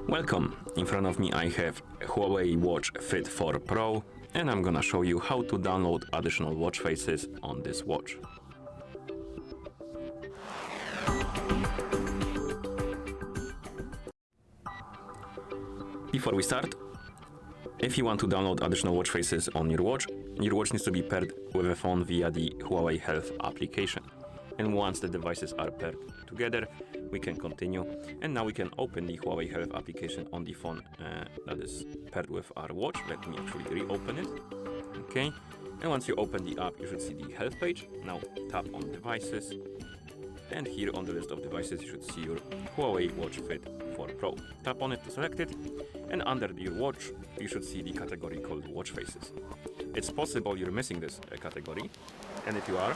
Welcome! In front of me I have HUAWEI Watch Fit 4 Pro, and I'm gonna show you how to download additional watch faces on this watch. Before we start, if you want to download additional watch faces on your watch needs to be paired with a phone via the HUAWEI Health application. And once the devices are paired together, we can continue. And now we can open the HUAWEI Health application on the phone that is paired with our watch. Let me actually reopen it. Okay. And once you open the app, you should see the health page. Now tap on devices. And here on the list of devices, you should see your HUAWEI Watch Fit 4 Pro. Tap on it to select it. And under your watch, you should see the category called watch faces. It's possible you're missing this category. And if you are,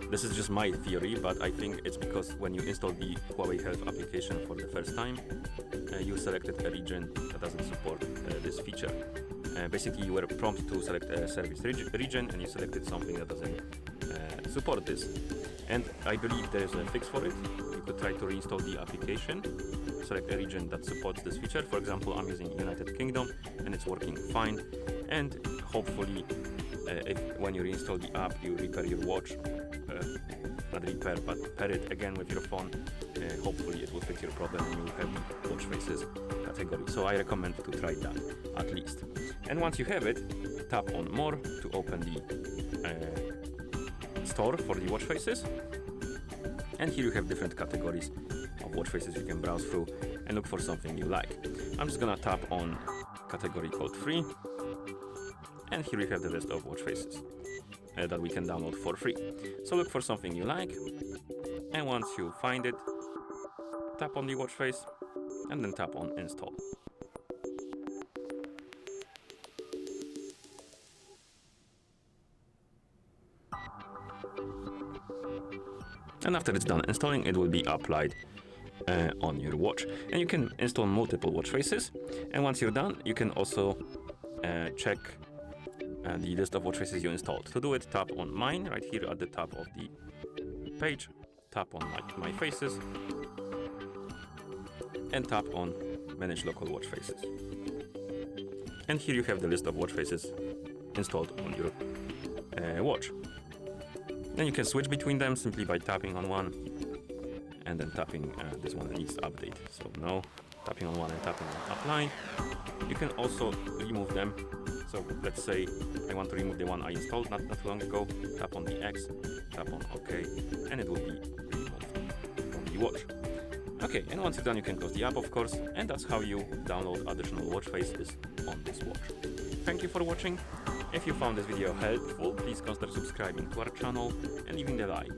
this is just my theory, but I think it's because when you install the HUAWEI Health application for the first time, you selected a region that doesn't support this feature. Basically, you were prompted to select a service region, and you selected something that doesn't support this. And I believe there's a fix for it. You could try to reinstall the application, select a region that supports this feature. For example, I'm using United Kingdom, and it's working fine. And hopefully, when you reinstall the app, you repair your watch, not repair, but pair it again with your phone. Hopefully it will fix your problem and you will have the watch faces category. So I recommend to try that at least. And once you have it, tap on more to open the store for the watch faces. And here you have different categories of watch faces you can browse through and look for something you like. I'm just gonna tap on category called free. And here we have the list of watch faces that we can download for free. So look for something you like, and once you find it, tap on the watch face and then tap on install. And after it's done installing, it will be applied on your watch. And you can install multiple watch faces. And once you're done, you can also check the list of watch faces you installed. To do it, tap on mine right here at the top of the page, tap on my faces, and tap on manage local watch faces. And here you have the list of watch faces installed on your watch. Then you can switch between them simply by tapping on one and then tapping this one that needs update. So no, tapping on one and tapping on apply. You can also remove them. So let's say I want to remove the one I installed not long ago. Tap on the X, tap on OK, and it will be removed from the watch. Okay, and once you're done, you can close the app, of course, and that's how you download additional watch faces on this watch. Thank you for watching. If you found this video helpful, please consider subscribing to our channel and leaving a like.